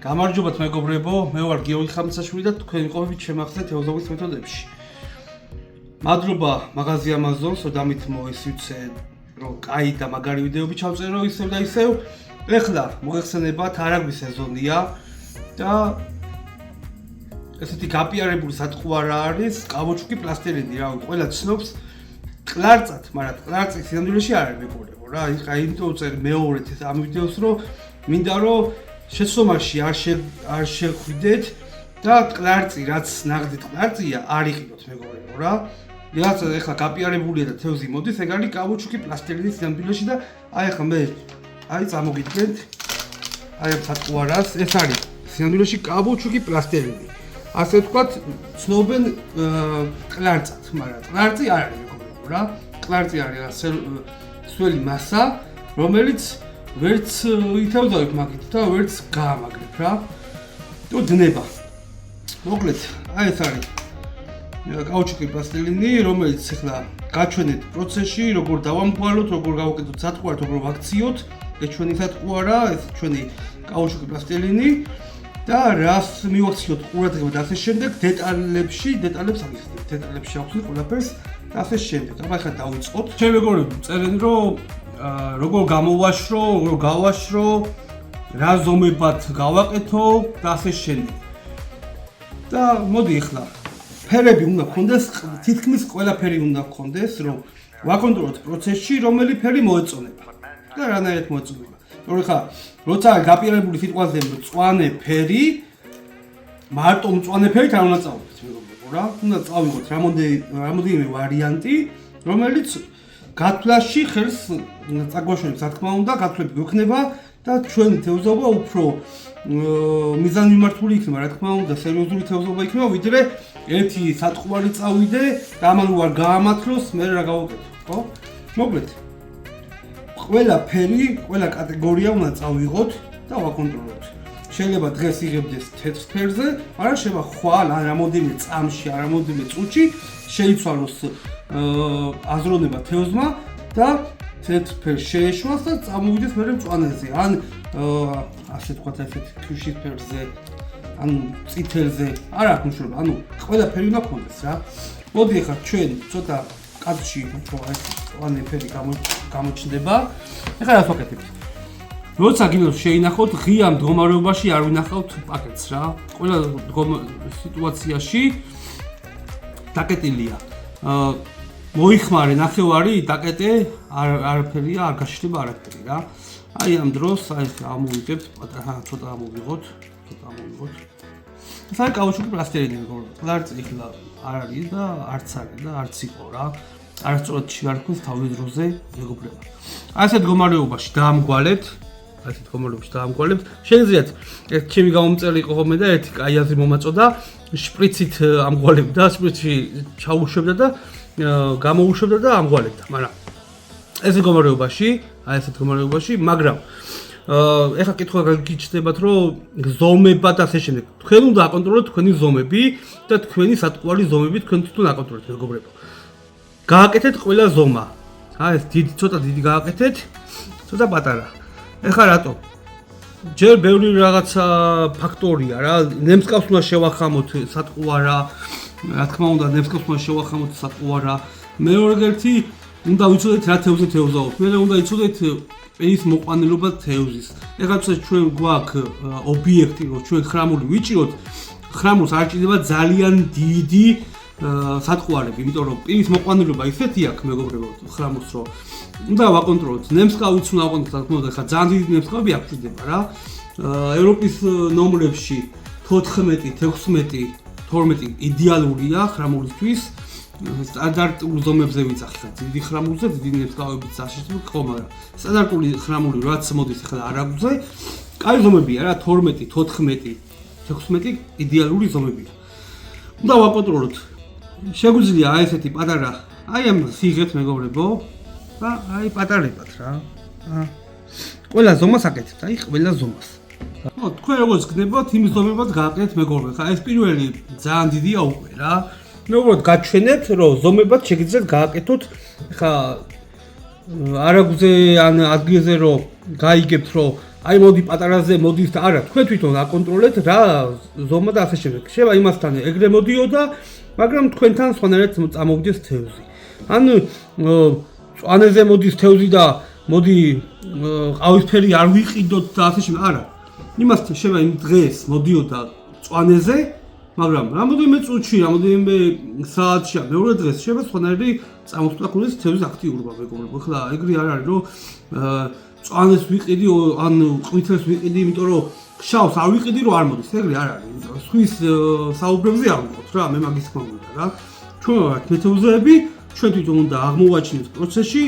გამარჯობათ მეგობრებო, მე ვარ გიორგი ხამცაშვილი და თქვენი ყოფებით შემახსენეთ თეოზოვის მეთოდებში. მადლობა მაღაზია Amazon-ს, რომ მოისვიცე, რომ კაი და მაგარი ვიდეოები ჩავწერო ისევ და ისევ. ეხლა მოგეხსენებათ, არაგვის სეზონია და ესეთი გაპიარებული სატყუარა არის კაუჩუკი პლასტელინი, რა ვიცი, ყველა ცნობს კლარწად, მაგრამ კლარწი სინამდვილეში არ არის მეგობრებო რა. იმიტომ წერ მეორედ ეს ამ ვიდეოს რომ მინდა რომ შეცდომაში არ შეხვიდეთ და კლარწი რაც ნაღდით კლარწია არ იყიდოთ მეგობრებო რა. რაც ეხლა გაპიარებულია და თევზი მოდის, ეგ არის კაუჩუკი პლასტელინის სინამდვილეში და აი ეხლა მე წამოგიდგენთ აი ამ სატყუარას, ეს არის სინამდვილეში კაუჩუკი პლასტელინი. ასე ვთქვათ, ცნობენ კლარწად, მაგრამ კლარწი არ არის მეგობრებო რა. კლარწი არის სველი მასა, რომელიც ვერც ითევზავებ მაგით და ვერც გაამაგრებ რა. თუ დნება. მოკლედ, აი ეს არის კაუჩუკი პლასტელინი, რომელიც ახლა გაჩვენეთ პროცესში, როგორ დავამგვაროთ, როგორ გავუკეთოთ სატყუარს, როგორ ვაქციოთ. ეს ჩვენი სატყუარა, ეს ჩვენი კაუჩუკი პლასტელინი და რას მივაქციოთ ყურადღება და ასე შემდეგ, დეტალებს აღიხსნით, დეტალებში ავხსნით ყველაფერს და ასე შემდეგ. აბა ახლა დავიწყოთ. ჩემი მეგობრები წერენ რომ როგორ გამოვაშრო, როგორ გავაშრო, რა ზომებად გავაკეთო და ასე შემდეგ. და მოდი ახლა ფერები უნდა გქონდეს, თითქმის ყველაფერი უნდა გქონდეს, რომ ვაკონტროლოთ პროცესში, რომელი ფერი მოეწონება. და რანაირად მოეწონება. თორე ხა, როცა გაპიარებული სიტყვაზე მწვანე ფერი, მარტო მწვანე ფერით არ უნდა წავიდეთ მეგობრებო რა. უნდა წავიღოთ რამოდენიმე ვარიანტი, რომელიც გათვლაში ხელს წაგვაშორებს, რა თქმა უნდა, გათვლები გვექნება და ჩვენი თევზობა უფრო მიზანმიმართული იქნება, რა თქმა უნდა, სერიოზული თევზობა იქნება, ვიდრე ერთი სატყუარი წავიდე და ამან ვარ გაამართლოს, მე რა გავაკეთო, ხო? მოკლედ. ყველა ფერი, ყველა კატეგორია უნდა წავიღოთ და ვაკონტროლოთ. შეიძლება დღეს იღებდეს თეთრ ფერზე, მაგრამ შეიძლება ხვალ ან რამოდენიმე წამში, ან რამოდენიმე წუთში შეიცვალოს აზროვნება თევზმა და თეთრ ფერს შეეშვას და წამოვიდეს მერე მწვანეზე, ან ასე თქვათ, ესეთი ქვიშის ფერზე, ან წითელზე, არ აქვს მნიშვნელობა, ანუ ყველა ფერი უნდა გქონდეს რა. მოდი ახლა ჩვენ ცოტა კაცში უფრო ეს მწვანე ფერი გამოჩნდება. ახლა რას ვაკეთებთ? როცა გინდათ შეინახოთ, ღია მდგომარეობაში არ ვინახავთ პაკეტს რა. ყველა სიტუაციაში დაკეტილია. მოიხმარე ნახევარი დაკეტე, არაფერია, არ გაშლება არაფერი რა. აი ამ დროს აი ამოვიგებთ, ცოტა ამოვიღოთ. ეს არის კაუჩუკი პლასტელინი მეგობრებო. კლარწი ახლა არ არის და არც არის და არც იყო რა. არასწორად შევარქვით თავის დროზე მეგობრებო. ასეთ მდგომარეობაში დაამგვალებთ. შეგიძლიათ ეს ჩემი გამომწერი იყო ხოლმე და ერთი კაი აზრი მომაწოდა, შპრიცით ამგვალებდა, შპრიცში ჩაუშვებდა და გამოუშვებდა და ამგვალებდა, მაგრამ ეს მდგომარეობაში, მაგრამ ეხლა კითხვა გაგიჩნდებათ, რომ ზომება და ასე შემდეგ. თქვენ უნდა აკონტროლოთ თქვენი ზომები და თქვენი სატყუარი ზომები თქვენ თვითონ აკონტროლოთ მეგობრებო. გააკეთეთ ყველა ზომა. ეს ცოტა დიდი გააკეთეთ, ცოტა პატარა. ეხლა რატო? ჯერ ბევრი რაღაცა ფაქტორია რა. ნემსკავს უნდა შევახამოთ სატყუარა, რა თქმა უნდა, ნემსკავს უნდა შევახამოთ სატყუარა. მეორედი უნდა ვიცოდეთ რა თევზი თევზაობთ. მერე უნდა იცოდეთ პირის მოყვანილობა თევზის. ეხლა ჩვენ გვაქვს ობიექტი, რომ ჩვენ ხრამული ვიჭიროთ, ხრამულს არ ჭირდება ძალიან დიდი სატყუარები, იმიტომ რომ პირის მოყვანილობა ისეთი აქვს მეგობრებო, ხრამულს რომ უნდა ვაკონტროლოთ. ნემსკავიც უნდა ვაკონტროლოთ, რა თქმა უნდა, ხა ძალიან დიდი ნემსკავები არ ჭირდება რა. ევროპის ნომრებში 14, 16, 12 იდეალურია ხრამულისთვის. სტანდარტულ ზომებზე ვიცახი ხა დიდი ხრამულზე, დიდი ნემსკავებით საშიშრებო ხო, მაგრამ სტანდარტული ხრამული რაც მოდის ახლა არაგზე, კაი ზომებია რა, 12, 14, 16 იდეალური ზომებია. უნდა ვაკონტროლოთ. შეგვიძლია აი ესეთი პატარა, აი ამ სიღეთ მეგობრებო და აი პატარებად რა. ყველა ზომას აკეთებთ, აი ყველა ზომას. ხო, თქვენ როგორც გნებოთ, იმ ზომებად გააკეთეთ მეგობრებო. ხა ეს პირველი ძალიან დიდია უკვე რა. მეგობრებო, გაჩვენებთ, რომ ზომებად შეგიძლიათ გააკეთოთ. ხა არაგზე ან ადგილზე რომ გაიგებთ, რომ აი მოდი პატარაზე მოდის და არა თქვენ თვითონ აკონტროლეთ რა ზომა და ასე შემდეგ. შეიძლება იმასთან ეგრე მოდიოდა, მაგრამ თქვენთან სხვანაირად წამოვიდეს თევზი. ან წვანეზე მოდის თევზი და მოდი ყავისფერი არ ვიყიდოთ და ასე შემდეგ. არა. იმასთან შეიძლება იმ დღეს მოდიოდა წვანეზე, მაგრამ რამოდენიმე წუთში, რამოდენიმე საათში, მეორე დღეს შეიძლება სხვანაირი წამოსვლა ქონდეს თევზის აქტიურობა მეგობრებო. ხლა ეგრე არ არის რომ წვანეს ვიყიდი ან ყვითელს ვიყიდი, იმიტომ რომ შავს არ ვიყიდი რომ არ მოდის. ეგრე არ არის. სხვის საუბრებზე არ ვიყოთ რა, მე მაგის თქმა უნდა რა. ჩვენ ვართ მეთევზეები, ჩვენ თვითონ უნდა აღმოვაჩინოთ პროცესში,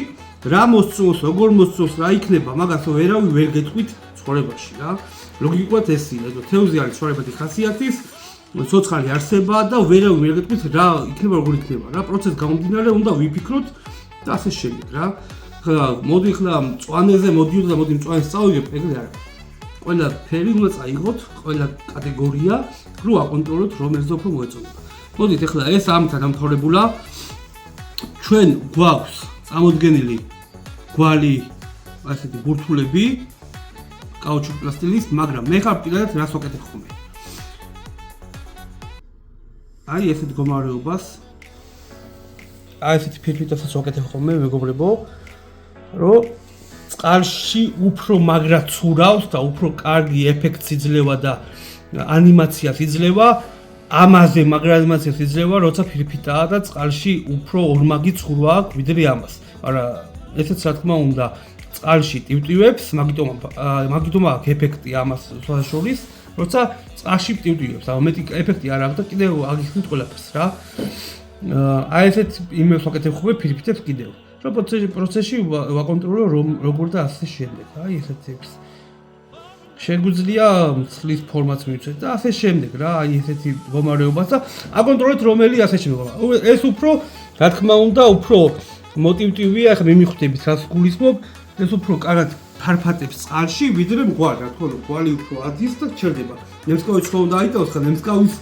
რა მოსწონს, როგორ მოსწონს, რა იქნება, მაგას ვერავინ ვერ გეტყვით ცხოვრებაში რა. ლოგიკურად ესია, რომ თევზი არის ცხოვრებადი ხასიათის, ცოცხალი არსებაა და ვერავინ ვერ გეტყვით რა იქნება, როგორ იქნება რა. პროცესს გამომდინარე უნდა ვიფიქროთ და ასე შემდეგ რა. ხლა მოდი ხლა მწვანეზე მოდიოთ და მოდი მწვანეს წავიღებ, ეგრე არა. ყველა ფერი უნდა წაიღოთ, ყველა კატეგორია, რო აკონტროლოთ რომელზე უფრო მოეწონება. მოდით ახლა ეს ამით დამთავრებულა. ჩვენ გვაქვს წამოდგენილი გვალი ასეთი ბურთულები კაუჩუკ პლასტილის, მაგრამ მე ხარ პირადად რას ვაკეთებ ხოლმე. აი ესეთ მდგომარეობას აი ესეთი ფირფიტასაც ვაკეთებ ხოლმე მეგობრებო, რომ წყალში უფრო მაგრად ცურავს და უფრო კარგი ეფექტს იძლევა და ანიმაციას იძლევა, ამაზე მაგრად ანიმაციას იძლევა, როცა ფირფიტაა და წყალში უფრო ორმაგი ცურვა აქვს ვიდრე ამას. არა, ესეც რა თქმა უნდა წყალში ტივტივებს, მაგიტომ აქვს ეფექტი ამას შორის, როცა წყალში ტივტივებს, ანუ მეტი ეფექტი არ აქვს და კიდევ აგიხსნით ყველაფერს რა. აი ესეთ იმებს ვაკეთებ ხოლმე ფირფიტებს კიდევ. რომ პროცესში ვაკონტროლო როგორ და ასე შემდეგ. აი ესეთებს. შეგვიძლია მსხლის ფორმაც მივცეთ და ასე შემდეგ რა, აი ესეთი მდგომარეობას და აკონტროლეთ რომელი ასე შემდეგ. ეს უფრო რა თქმა უნდა უფრო მოტივტივია, ახლა მე მიხვდებით რას გულისხმობ, ეს უფრო კარგად ფარფატებს წყალში, ვიდრე მგვარი, რა თქმა უნდა, გვალი უფრო ადის და ჩერდება. ნემსკავიც ხო უნდა აიტოვოს, ხა ნემსკავის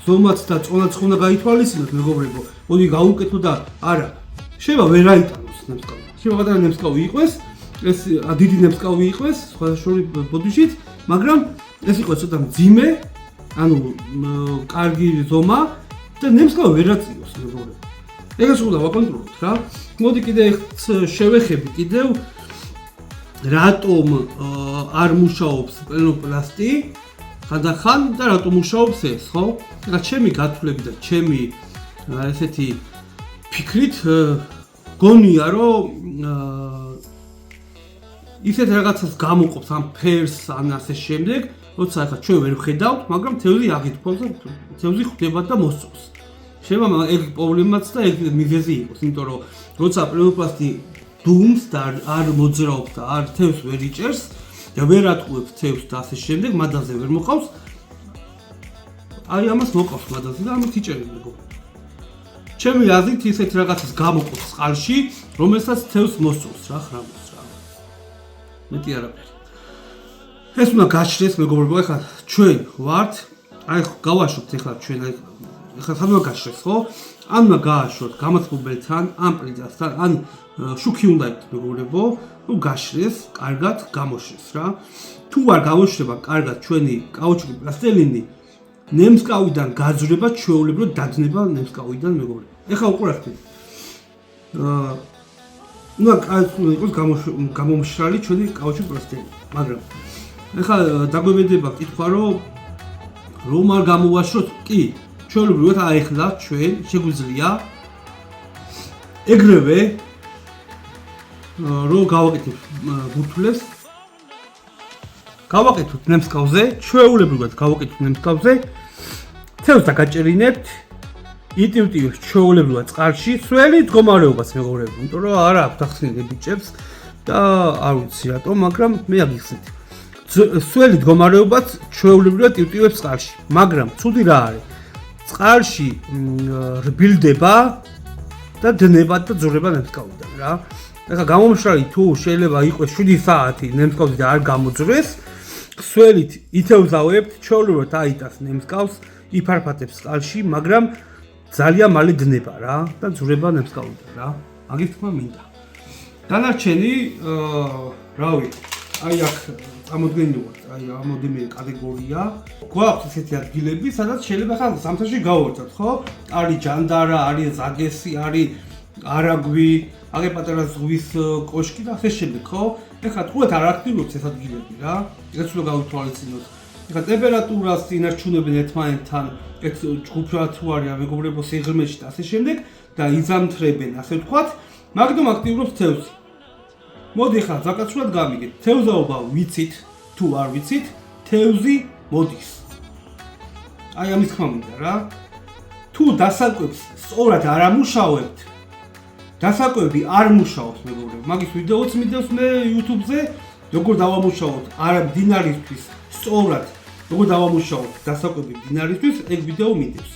ზომაც და წონაც ხო უნდა გაითვალისწინოთ მეგობრებო. მოდი გავუკეთო და არა. შეიძლება ვერ აიტანოს ნემსკავი. შეიძლება პატარა ნემსკავი იყოს, ეს დიდი ნემსკავი იყოს, სხვადასხვა ბოდიშით, მაგრამ ეს იყო ცოტა მძიმე, ანუ კარგი ზომა და ნემსკავი ვერ აწიოს მეგობრებო. ეგას უნდა ვაკონტროლოთ რა. მოდი კიდევ შევეხები კიდევ რატომ არ მუშაობს პლენოპლასტი ხანდახან და რატომ მუშაობს ეს, ხო? ეხლა ჩემი გათვლები და ჩემი ესეთი ფიქრით გონია რომ ისეთ რაღაცას გამოყოფს ამ ფერს ან ასე შემდეგ, როცა ახლა ჩვენ ვერ ვხედავთ, მაგრამ თევზი აღიქვამს და თევზი ხვდება და მოსწონს. შეიძლება ეგ პრობლემაც და ეგ მიზეზი იყოს, იმიტომ რომ როცა პლენოპლასტი დუმს და არ მოძრაობს და არ თევზს ვერ იჭერს და ვერ ატყუებს თევზს და ასე შემდეგ, მადაზე ვერ მოყავს. აი ამას მოყავს მადაზე და ამით იჭერებს მეგობრებო. ჩემი აზრით ისეთ რაღაცას გამოყოფს წყალში, რომელსაც თევზს მოსწონს რა ხრამოს რა. მეტი არაფერი. ეს უნდა გაჩნდეს მეგობრებო, ახლა ჩვენ ვართ, აი გავაშვებთ ახლა ჩვენ აი ახლა სანამ გაჩნდეს ხო? ან უნდა გააშვოთ გამაცნობელთან, ან პრინცესთან, ან შუქი უნდა იყოს მეგობრებო, ნუ გაჩნდეს, კარგად გამოშვეს რა. თუ არ გამოშვება კარგად ჩვენი კაუჩუკი პლასტელინი, ნემსკავიდან გაძვრება ჩვეულებრივ დადნება ნემსკავიდან მეგობრებო. ეხლა უყურებთ. ნუ კარგად იყოს გამომშრალი ჩვენი კაუჩუკი პლასტელინი, მაგრამ ეხლა დაგვემედება კითხვა რომ არ გამოვაშროთ? კი, ჩვეულებრივად აი ეხლა ჩვენ შეგვიძლია ეგრევე რო გავაკეთებ ბურთულებს გავაკეთოთ ნემსკავზე, ჩვეულებრივად გავაკეთოთ ნემსკავზე, თევზს დაგაჭერინებთ, იტივტივებს ჩვეულებრივად წყალში, სველი მდგომარეობას მეგობრებო, იმიტომ რომ არა აქვს ახსნილი ბიჭებს და არ ვიცი რატომ, მაგრამ მე აგიხსნით. სველი მდგომარეობაც ჩვეულებრივად იტივტივებს წყალში, მაგრამ ცუდი რა არის? წყალში რბილდება და დნება და ძურება ნემსკავიდან რა. ეხლა გამომშრალი თუ შეიძლება იყოს 7 საათი ნემსკავზე და არ გამოძრეს, სველით ითევზავებთ, ჩვეულებრივად აიტას ნემსკავს, იფარფატებს წყალში, მაგრამ ძალიან მალე დნება რა და ძურება ნემსკავიდან რა. მაგის თქმა მინდა. დანარჩენი რავი, აი აქ წამოდგენილი ვართ, აი რამოდენიმე კატეგორია. გვაქვს ესეთი ადგილები, სადაც შეიძლება ხან ზამთარში გავუერთოთ, ხო? არის ჯანდარა, არის ზაგესი, არის არაგვი, აგერ პატარა ზღვის კოშკი და ასე შემდეგ, ხო? ეხლა თქვათ არ აქტიურობს ეს ადგილები რა. ეგაც უნდა გავუთვალისწინოთ. ეხლა ტემპერატურას ინარჩუნებენ ერთმანეთთან, ეს ჯგუფად თუ არის მეგობრებო სიღრმეში და ასე შემდეგ და იზამთრებენ, ასე ვთქვათ, მაგდომ აქტიურობს თევზი. მოდი ხა ზაკაცურად გამიგეთ. თევზაობა ვიცით, თუ არ ვიცით, თევზი მოდის. აი ამის თქმა მინდა რა. თუ დასაკვებს სწორად არ ამუშავებთ, დასაკვები არ მუშაობს მეგობრებო. მაგის ვიდეოც მიდევს მე YouTube-ზე, როგორ დავამუშავოთ არა მდინარისთვის სწორად, როგორ დავამუშავოთ დასაკვები მდინარისთვის, ეგ ვიდეო მიდევს.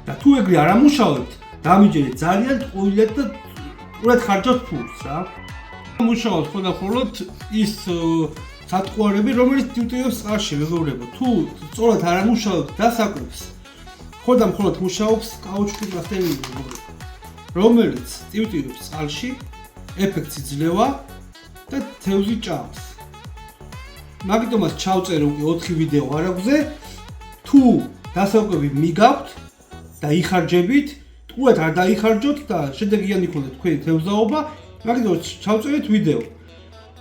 და თუ ეგრე არ ამუშავებთ, დამიჯერეთ ძალიან ტყუილად და ყურად ხარჯავთ ფულს რა. მუშაობს ხოლმე ის სატყუარები, რომელიც ტივტივებს წყალში მეგობრებო. თუ სწორად არ ამუშავებთ დასაკვებს, მხოლოდ მუშაობს კაუჩუკის პლასტელინი მეგობრებო, რომელიც ტივტივებს წყალში, ეფექტს იძლევა და თევზი ჭამს. მაგიტომაც ჩავწერე უკვე 4 ვიდეო არაგვზე, თუ დასაკვები მიგაქვთ და იხარჯებით, ტყუად არ დაიხარჯოთ და შედეგიანი იქონეთ თქვენი თევზაობა, მაგიტომაც ჩავწერეთ ვიდეო.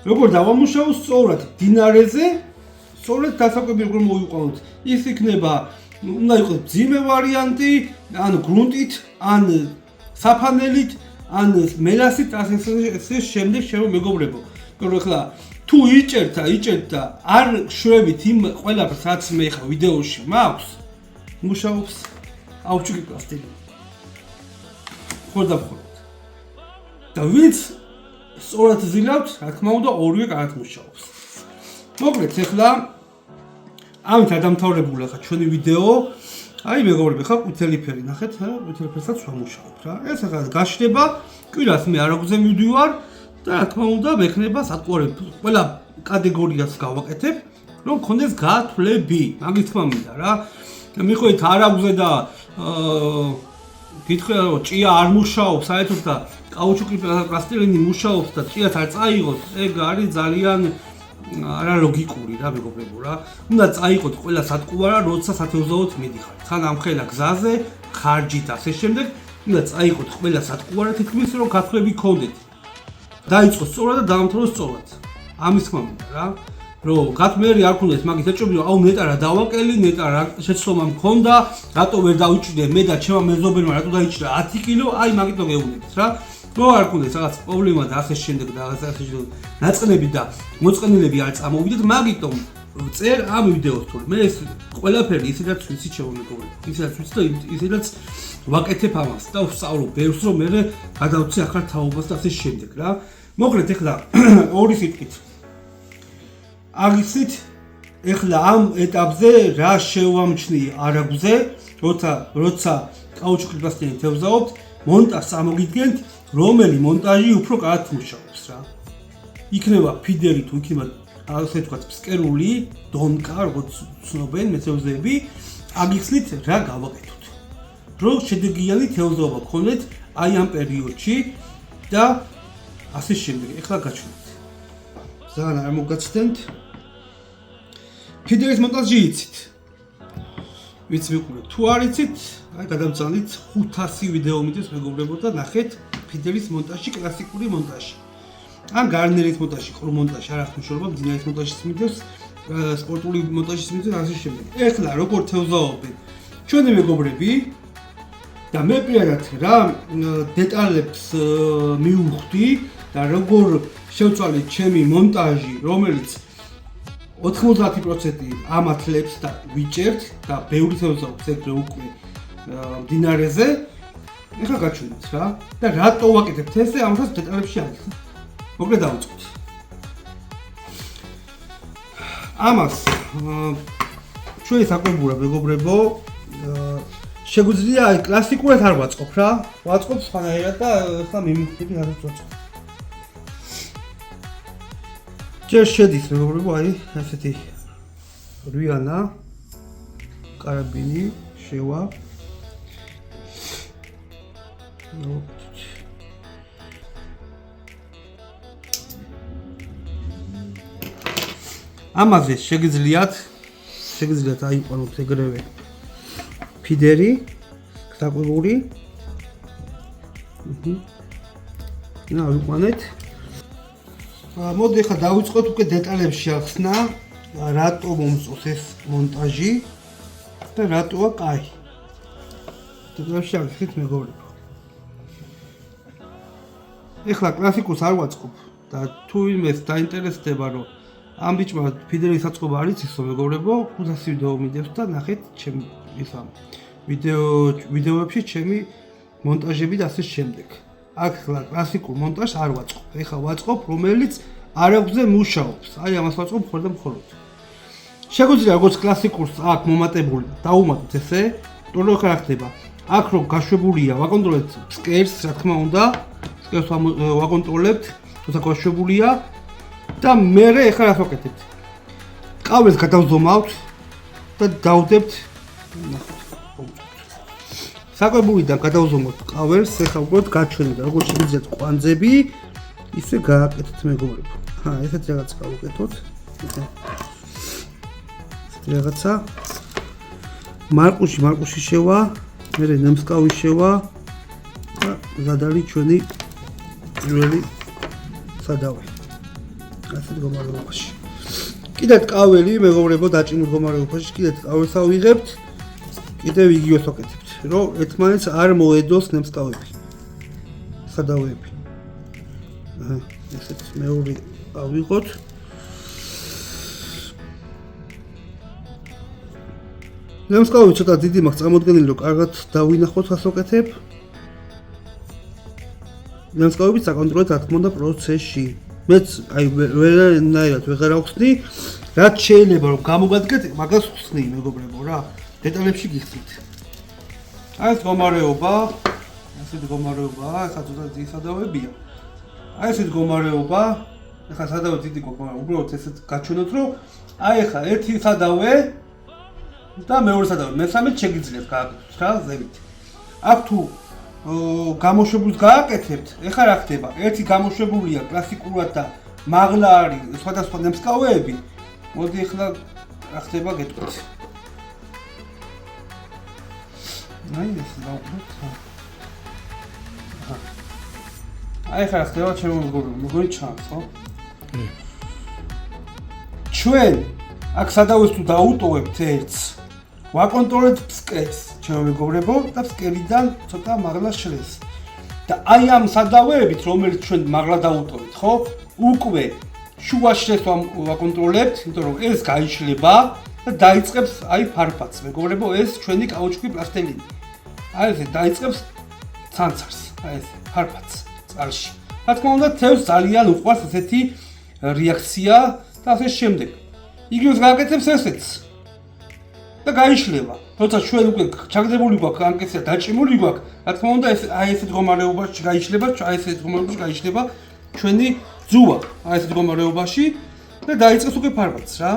როგორ დავამუშავოთ სწორად მდინარეზე, სწორად დასაკვები როგორ მოვიყვანოთ. ის იქნება, უნდა იყოს მძიმე ვარიანტი, ან გრუნტით, ან საფანელით, ან მელასით, ასე შემდეგ მეგობრებო. რომ ახლა თუ იჭერთ და არ შვებით იმ ყველაფერს, რაც მე ხა ვიდეოში მაქვს, მუშაობს კაუჩუკი პლასტელინი. მხოლოდ და ვინც სწორად ზილავთ, რა თქმა უნდა, ორივე კარგად მუშაობს. მოკლედ, ახლა ამით დამთავრებულა ხა ჩვენი ვიდეო. აი მეგობრებო, ხა ყვითელი ფერი ნახეთ, ყვითელი ფერსაც ვამუშავებ რა. ეს ახლა გაშლება, კვირას მე არაგვზე მივდივარ და რა თქმა უნდა, მექნება სატყუარები. ყველა კატეგორიას გავაკეთებ, რომ გქონდეს გათვლები. მაგის თქმა მინდა რა. მიხვდით არაგვზე და გითხრა რომ ჭია არ მუშაობს, საერთოდ და კაუჩუკი პლასტილინი მუშაობს და ჭიაც არ წაიღოთ, ეგ არის ძალიან არალოგიკური რა მეგობრებო რა. უნდა წაიღოთ ყველა სატყუარა, როცა სათევზაოდ მიდიხართ. თან ამხელა გზაზე, ხარჯით ასე შემდეგ, უნდა წაიღოთ ყველა სატყუარა თითქმის რომ გათვლები გქონდეთ. დაიწყო სწორად და დაამთავროს სწორად. ამის თქმა მინდა რა. რომ გათმერი არ ქონდეს მაგის ეჭვები, რომ აუ ნეტა რა დავაკელი, ნეტა რა შეცდომა მქონდა, რატო ვერ დავიჭრე მე და ჩემმა მეზობელმა რატო დაიჭრა 10 კილო, აი მაგითო გეუბნებით რა. რო არ ქონდეს რაღაც პრობლემა და ასე შემდეგ და ასე შემდეგ ნაწყნები და მოწყენილები არ წამოვიდეთ, მაგიტომ წერ ამ ვიდეოს თუ მე ეს ყველაფერი ისედაც ვიცი შემომეგობრებო. ისედაც ვიცი და ისედაც ვაკეთებ ამას და ვსწავლობ ბევრს რომ მე გადავცე ახალ თაობას და ასე შემდეგ რა. მოკლედ ახლა ორი სიტყვით აგიცით ეხლა ამ ეტაპზე რა შევამჩნი არაგვზე, როცა კაუჩუკის პლასტილინი თევზაობთ, მონტაჟს წამოგიდგენთ, რომელი მონტაჟი უფრო კარგად მუშაობს რა. იქნება ფიდერი თუ იქნება ასე ვთქვათ ფსკერული, დონკა, როგორც ცნობენ მეთევზეები, აგიხსნით რა გავაკეთოთ. რომ შედეგიანი თევზაობა გქონდეთ აი ამ პერიოდში და ასე შემდეგ. ეხლა გაჩვენეთ. ძალიან არ მოგაცდენთ. ფიდერის მონტაჟი იცით. ვიც მიყურეთ. თუ არ იცით, აი გადავწანით 500 ვიდეო მიდევს მეგობრებო და ნახეთ ფიდერის მონტაჟი, კლასიკური მონტაჟი. ან გარნერის მონტაჟი, ყრუ მონტაჟი, არ აქვს მნიშვნელობა, მდინარის მონტაჟის მიდევს, სპორტული მონტაჟის მიდევს ასე შემდეგ. ეხლა როგორ თევზაობენ ჩვენი მეგობრები და მე პირადად რა დეტალებს მივხვდი და როგორ შევწვალეთ ჩემი მონტაჟი, რომელიც 90% ამათლებს და ვიჭერთ და ბევრი თევზაობს ეგრე უკვე მდინარეზე. ეხლა გაჩვენეთ რა და რატო ვაკეთებთ ესე, ამასაც დეტალებში აღიხსნით. მოკლედ დავიწყოთ. ამას ჩვენი საკვებურა მეგობრებო, შეგვიძლია აი კლასიკურად არ ვაწყობ რა. ვაწყობ სხვანაირად და ახლა მიმოვხდები რაზეც ვაწყობ. ჯერ შედის მეგობრებო, აი ასეთი რვიანა, კარაბინი, შევა. ამაზე შეგიძლიათ აიყვანოთ ეგრევე ფიდერი, საკვირული. ავიყვანეთ. მოდი ახლა დავიწყოთ უკვე დეტალებში ახსნა, რატო მომწონს ეს მონტაჟი და რატოა კაი. დეტალებში ახსნით მეგობრებო. ეხლა კლასიკურს არ ვაწყობ და თუ იმეს დაინტერესდება რომ ამ ბიჭმა ფიდერის საწყობა არ იცისო მეგობრებო, 500 ვიდეო მიდევს და ნახეთ ჩემი ისა ვიდეოებში ჩემი მონტაჟები და ასე შემდეგ. აქ კლასიკურ მონტაჟს არ ვაწყობ. ეხლა ვაწყობ რომელიც არაგვზე მუშაობს. აი ამას ვაწყობ მხოლოდ და მხოლოდ. შეგვიძლია როგორც კლასიკურს აქ მომატებული დაუმატოთ ესე, თორემ ხარ ხდება. აქ რო გაშვებულია, ვაკონტროლებთ სკერს, რა თქმა უნდა, სკერს ვაკონტროლებთ, თუმცა გაშვებულია და მერე ეხლა რა ვაკეთებთ? ყაველს გადავზომავთ და დავდებთ საკვებულიდან გადავზომოთ ყაველს, ეხლა უბრალოდ გაჩვენეთ, როგორც შეგიძლიათ კვანძები, ისე გააკეთეთ მეგობრებო. ესეთ რაღაც გავუკეთოთ. რაღაცა მარყუში შევა, მერე ნემსკავი შევა და ზადარი ჩვენი პირველი სადავე. ასეთ მდგომარეობაში. კიდევ ყაველი მეგობრებო დაჭიმულ მდგომარეობაში კიდევ ყაველს ავიღებთ. კიდევ იგივეს ვაკეთებთ, რომ ერთმანეთს არ მოედოს ნემსკავები. სადავეები. ესეთ მეორე ავიღოთ. ნემსკავი ცოტა დიდი მაქვს წარმოდგენილი, რომ კარგად დავინახოთ, რას ვაკეთებ. ნემსკავები საკონტროლოთ რა თქმა უნდა პროცესში. მეც აი ვერანაირად ვეღარ ავხსნი, რაც შეიძლება რომ გამოგადგეთ, მაგას ვხსნი მეგობრებო რა. დეტალებში გიხსნით. აი ეს მდგომარეობა, ახლა ცოტა დიდი სადავებია. აი ეს მდგომარეობა, ახლა სადავე დიდი მდგომარეობა, უბრალოდ ესეთ გაჩვენოთ, რომ აი ახლა ერთი სადავე და მეორე სადავე, მესამე შეგიძლიათ გააკეთოთ რა ზევით. აქ თუ გამოშვებულს გააკეთებთ, ეხლა რა ხდება? ერთი გამოშვებულია კლასიკურად და მაღლა არის სხვადასხვა ნემსკავეები. მოდი ეხლა რა ხდება გეტყვით. აი ეს დავუყურეთ. აი ხა ხდება ჩემო მეგობრებო, ჩანს, ხო? ჩვენ აქ სადავეს თუ დაუტოვებთ ერთს, ვაკონტროლებთ ფსკერს, ჩემო მეგობრებო, და ფსკერიდან ცოტა მაღლა შლეს. და აი ამ სადავეებით, რომელიც ჩვენ მაღლა დაუტოვეთ, ხო? უკვე შუა შლეს ვაკონტროლებთ, იმიტომ რომ ეს გაიშლება და დაიწყებს აი ფარფაც, მეგობრებო, ეს ჩვენი კაუჩუკი პლასტელინი. აი ესე დაიწყებს ცანცარს, აი ეს ფარფაც. წყალში. რა თქმა უნდა, თევზს ძალიან უყვარს ესეთი რეაქცია და ასე შემდეგ. იგივეს გააკეთებს ესეც. და გაიშლება. როცა ჩვენ უკვე ჩაგდებული გვაქვს ანკესია დაჭიმული გვაქვს, რა თქმა უნდა, აი ესეთ მდგომარეობაში გაიშლება, აი ესეთ მდგომარეობაში გაიშლება ჩვენი ძუვა, აი ესეთ მდგომარეობაში და დაიწყებს უკვე ფარფაც რა.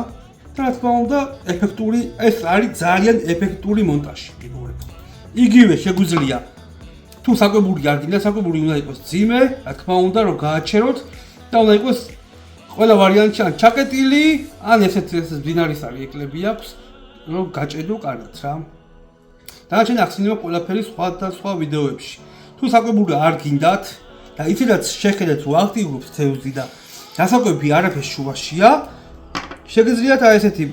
და რა თქმა უნდა, ეფექტური, ეს არის ძალიან ეფექტური მონტაჟი, მეგობრებო. იგივე შეგვიძლია თუ საკვებული არ გინდა, საკვებული უნდა იყოს ძიმე, რა თქმა უნდა, რომ გააჩეროთ და უნდა იყოს ყველა ვარიანტი ან ჩაკეტილი, ან ესეთ ბინარისარი ეკლები აქვს, რომ გაჭედო კარგად რა. დანარჩენი ახსენდება ყველაფერი სხვა ვიდეოებში. თუ საკვებული არ გინდათ და იცით შეხედეთ რომ აქტიურობს თევზი და დასაკვები არაფერს შუაშია, შეგიძლიათ აი ესეთი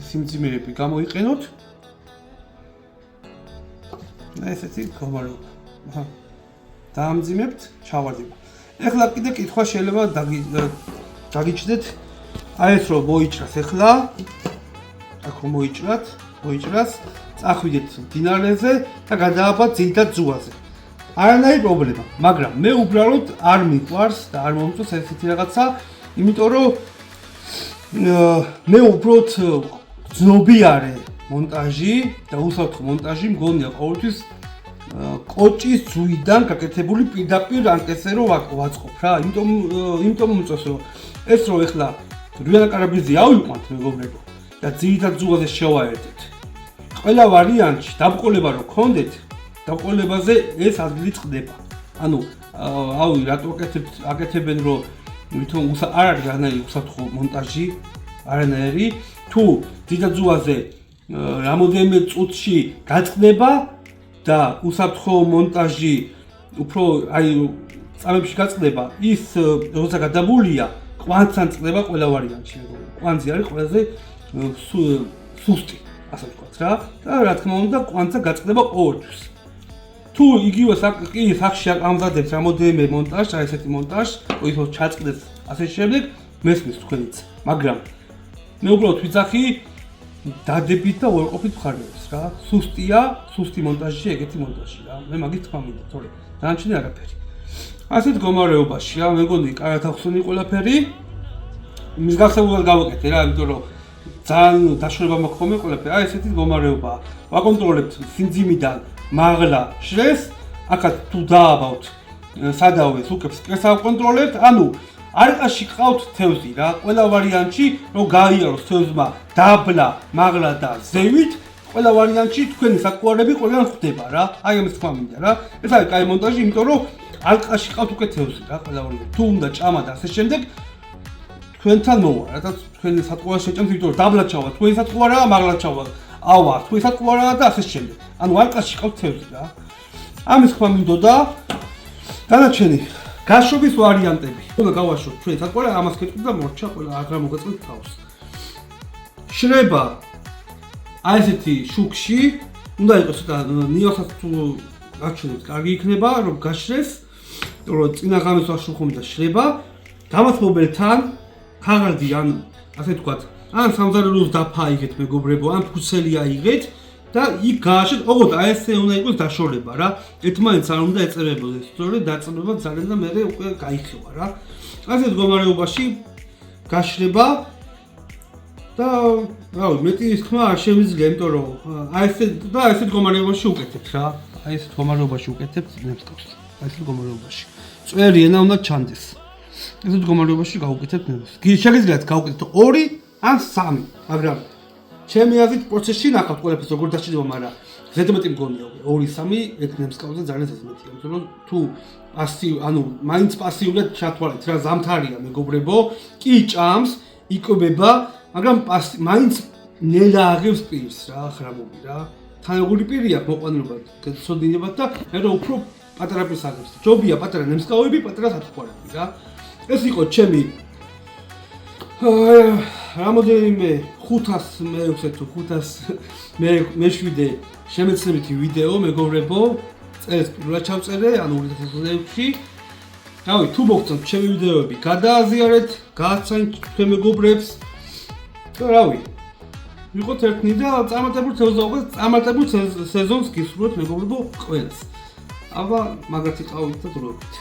სიმძიმეები გამოიყენოთ. ესეთი მდგომარეობა. დაამძიმებთ, ჩავარდება. ეხლა კიდე კითხვა შეიძლება დაგიჩნდეთ. აი ეს რომ მოიჭრას ეხლა. აქ რომ მოიჭრას, წახვიდეთ მდინარეზე და გადააბათ ძილდად ძუაზე. არანაირი პრობლემა, მაგრამ მე უბრალოდ არ მიყვარს და არ მომწონს ესეთი რაღაცა, იმიტომ რომ მე უბრალოდ ძნობიარე მონტაჟი და უსაფრთხო მონტაჟი მგონია ყოველთვის კოჭის ძუიდან გაკეთებული პირდაპირ ანკესზე რომ ვაწყობ რა. იმიტომ მომწონს რომ ეს რო ეხლა რუიანა კარაბიძე ავიყვანთ მეგობრებო და ძირითად ძუაზე შევაერთეთ. ყველა ვარიანტში დაბრკოლება რო გქონდეთ, დაბრკოლებაზე ეს ადგილი წყდება. ანუ ავი რატო აკეთებენ რომ ვითომ არ არის რანაირი უსაფრთხო მონტაჟი, არანაირი. თუ დიდაძუაზე რამოდენიმე წუთში გაწყდება და უსაფრთხო მონტაჟი უფრო აი წამებში გაწყდება, ის როცა გადაბულია, კვანძთან წყდება ყველა ვარიანტში. კვანძი არის ყველაზე სუსტი, ასე ვთქვათ რა. და რა თქმა უნდა, კვანძა გაწყდება ყოველთვის. თუ იგივე სახში ამზადებს რამოდენიმე მონტაჟს, აი ესეთი მონტაჟს, ოითოს ჩაწყდეს ასე შემდეგ, მესმის თქვენიც. მაგრამ მე უბრალოდ ვიცახი დადებით და უარყოფით მხარეებს რა. სუსტია, სუსტი მონტაჟი, ეგეთი მონტაჟი რა. მე მაგით თქვა მინდა, თორე დანარჩენი არაფერი. ასეთ მდგომარეობაში რა, მეგონი კარგად ახსოვი ყველაფერი. მის გასაგებად გავაკეთე რა, იმიტომ რომ ძალიან დაშორება მაქვს ხოლმე ყველაფერი. აი ესეთი მდგომარეობაა. ვაკონტროლებთ სინძიმიდან მაღლა შრეს, აქაც თუ დააბავთ სადავეს უკებს კეს ავკონტროლებთ, ანუ არყაში ყავთ თევზი რა, ყველა ვარიანტში რომ გაიაროს თევზმა დაბლა, მაღლა და ზევით, ყველა ვარიანტში თქვენი საკუარები ყველგან ხდება რა. აი ამის თქვა მინდა რა. ეს არის კაი მონტაჟი, იმიტომ რომ არყაში ყავთ უკვე თევზი რა, ყველა ვარიანტი. თუ უნდა ჭამა და ასე შემდეგ თქვენთან მოვა, რადგან თქვენი საკუარი შეჭამთ, იმიტომ რომ დაბლა ჩავა, თქვენი საკუარაა, მაღლა ჩავა. ავა, თქვენი საკუარაა და ასე შემდეგ. ანუ არყაში ყავთ თევზი რა. ამის თქვა მინდოდა. დანარჩენი გაშობის ვარიანტები. უნდა გავაშოთ თქვენ საკუარი, ამას გეტყვით და მორჩა ყველა აღარ მოგეწყოთ თავს. შრება აი ესეთი შუქში, უნდა იყოს ცოტა ნიოსაც თუ გაჩვენებთ, კარგი იქნება რომ გაშრეს, რომ წინა ღამეს ვაშუხობ და შრება. გამათბობელთან ქაღალდი ან ასე ვთქვათ, ან სამზარეულოს დაფა აიღეთ მეგობრებო, ან ფუცელი აიღეთ და იქ გააშეთ, ოღონდ აი ესე უნდა იყოს დაშორება რა. ერთმანეთს არ უნდა ეწერებოდეს, სწორედ დაწყება ძალიან და მე უკვე გაიხევა რა. ასეთ მდგომარეობაში გაშრება და რავი, მეტი ის თქმა არ შემიძლია, იმიტომ რომ აი ესეთ მდგომარეობაში უკეთებთ რა. აი ესეთ მდგომარეობაში უკეთებთ ნემსკავს. აი ესეთ მდგომარეობაში. წვერი ენა უნდა ჩანდეს. ესეთ მდგომარეობაში გავუკეთებთ ნემსკავს. შეგიძლიათ გავუკეთოთ 2 ან 3, მაგრამ ჩემი აზრით პროცესში ნახავთ ყველაფერს როგორ დაჭირდება, მაგრამ ზედმეტი მგონია 2-3 ეგ ნემსკავზე ძალიან ზედმეტია, იმიტომ რომ თუ ანუ მაინც პასიურად ჩათვალეთ რა, ზამთარია მეგობრებო, კი ჭამს, იკვებება, მაგრამ მაინც ნელა აღებს პირს რა, ხრამობი რა. თანაგური პირი აქვს მოყვანილობა გეცოდინებათ და მე რა უფრო პატარა პირს აღებს. ჯობია პატარა ნემსკავები, პატარა სათხოვარები რა. ეს იყო ჩემი რამოდენიმე 500 მე-6 თუ 500 მე-7 შემეცნებითი ვიდეო მეგობრებო, წელს პირველად ჩავწერე, ანუ 2006-ში. რავი, თუ მოგწონთ ჩემი ვიდეოები, გადააზიარეთ, გააცანით თქვენ მეგობრებს. და რავი, ვიყოთ ერთნი და წარმატებულ თევზაობას, წარმატებულ სეზონს გისურვებთ მეგობრებო ყველას. აბა, მაგათ იყავით და დროებით.